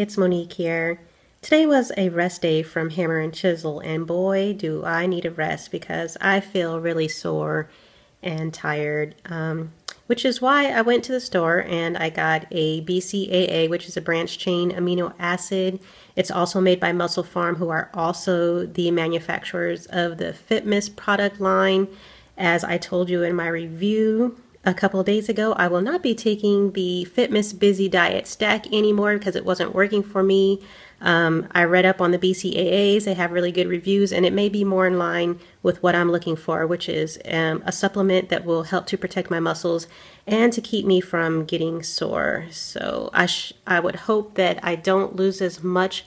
it's Monique here. Today was a rest day from Hammer and Chisel, and boy, do I need a rest because I feel really sore and tired. Which is why I went to the store and I got a BCAA, which is a branched chain amino acid. It's also made by Muscle Farm, who are also the manufacturers of the Fitness product line. As I told you in my review a couple of days ago, I will not be taking the Fitness Busy Diet Stack anymore because it wasn't working for me. I read up on the BCAAs. They have really good reviews, and it may be more in line with what I'm looking for, which is a supplement that will help to protect my muscles and to keep me from getting sore. So I would hope that I don't lose as much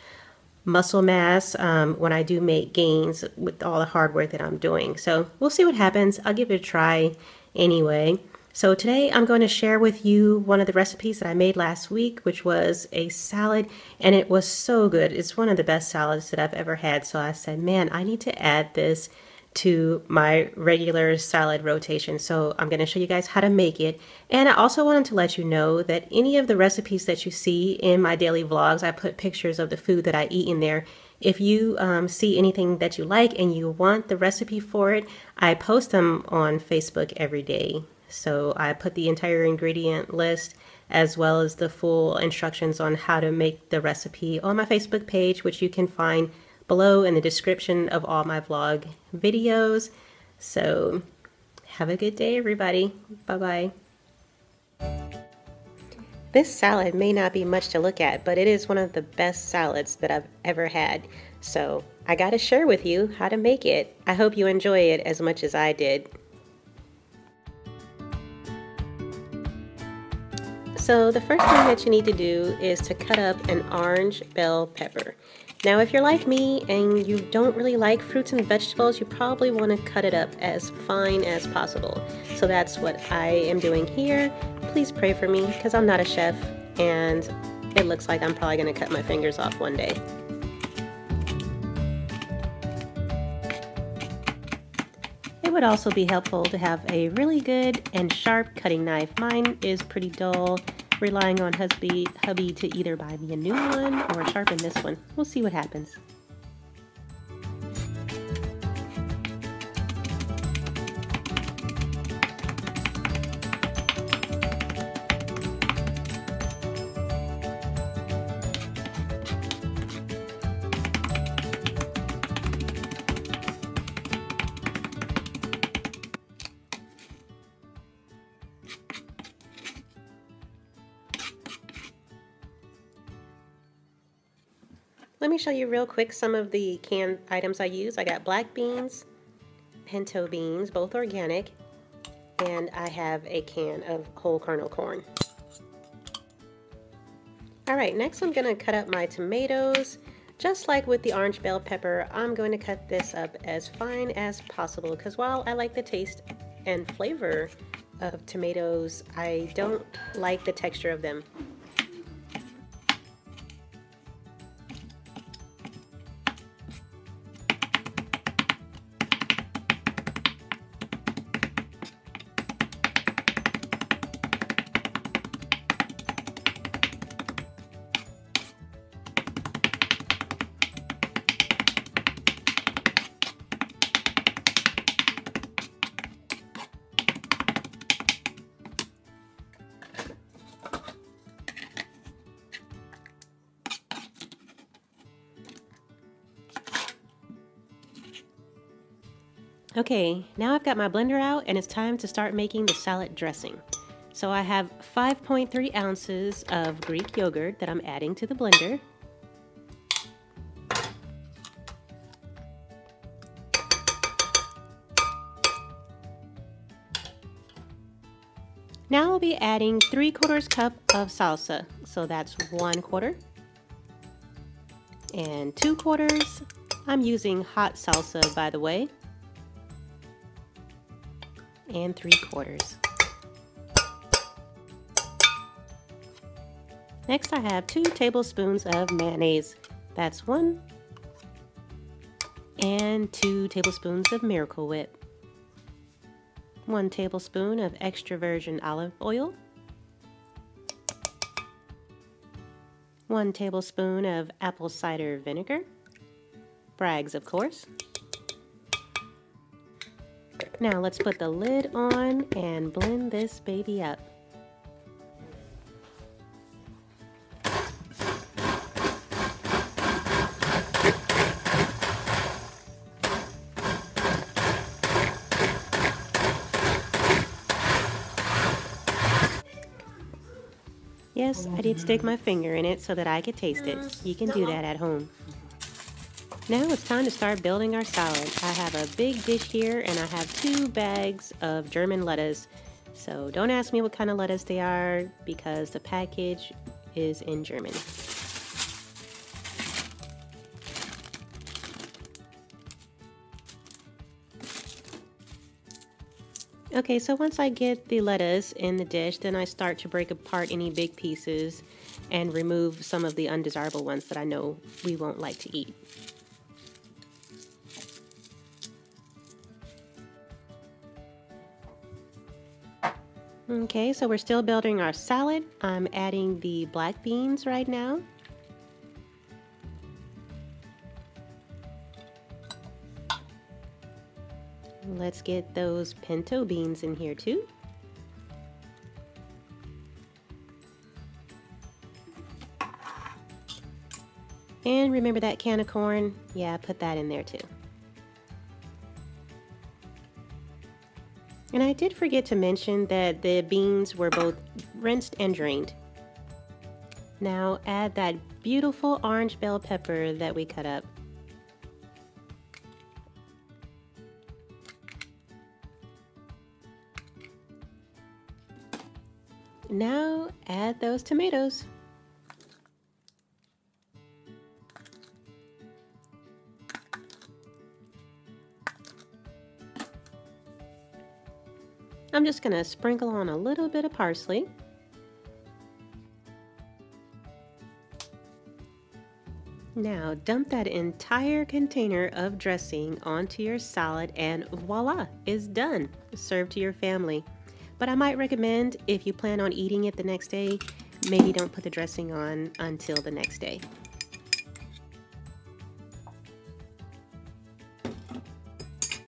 muscle mass when I do make gains with all the hard work that I'm doing. So we'll see what happens. I'll give it a try anyway. So today I'm going to share with you one of the recipes that I made last week, which was a salad, and it was so good. It's one of the best salads that I've ever had. So I said, man, I need to add this to my regular salad rotation. So I'm going to show you guys how to make it. And I also wanted to let you know that any of the recipes that you see in my daily vlogs, I put pictures of the food that I eat in there. If you see anything that you like and you want the recipe for it, I post them on Facebook every day. So I put the entire ingredient list as well as the full instructions on how to make the recipe on my Facebook page, which you can find below in the description of all my vlog videos. So have a good day, everybody. Bye-bye. This salad may not be much to look at, but it is one of the best salads that I've ever had. So I got to share with you how to make it. I hope you enjoy it as much as I did. So the first thing that you need to do is to cut up an orange bell pepper. Now if you're like me and you don't really like fruits and vegetables, you probably want to cut it up as fine as possible. So that's what I am doing here. Please pray for me because I'm not a chef and it looks like I'm probably going to cut my fingers off one day. It would also be helpful to have a really good and sharp cutting knife. Mine is pretty dull, relying on hubby to either buy me a new one or sharpen this one. We'll see what happens. Let me show you real quick some of the canned items I use. I got black beans, pinto beans, both organic, and I have a can of whole kernel corn. Alright, next I'm going to cut up my tomatoes. Just like with the orange bell pepper, I'm going to cut this up as fine as possible because while I like the taste and flavor of tomatoes, I don't like the texture of them. Okay, now I've got my blender out and it's time to start making the salad dressing. So I have 5.3 ounces of Greek yogurt that I'm adding to the blender. Now I'll be adding 3/4 cup of salsa. So that's 1/4 and 2/4. I'm using hot salsa, by the way. And 3/4. Next I have 2 tablespoons of mayonnaise. That's 1. And 2 tablespoons of Miracle Whip. 1 tablespoon of extra virgin olive oil. 1 tablespoon of apple cider vinegar, Bragg's of course. Now let's put the lid on and blend this baby up. Yes, I did stick my finger in it so that I could taste it. You can do that at home. Now it's time to start building our salad. I have a big dish here and I have 2 bags of German lettuce. So don't ask me what kind of lettuce they are because the package is in German. Okay, so once I get the lettuce in the dish, then I start to break apart any big pieces and remove some of the undesirable ones that I know we won't like to eat. Okay, so we're still building our salad. I'm adding the black beans right now. Let's get those pinto beans in here too. And remember that can of corn? Yeah, put that in there too. And I did forget to mention that the beans were both rinsed and drained. Now add that beautiful orange bell pepper that we cut up. Now add those tomatoes. I'm just going to sprinkle on a little bit of parsley. Now dump that entire container of dressing onto your salad and voila, it's done. Serve to your family. But I might recommend, if you plan on eating it the next day, maybe don't put the dressing on until the next day.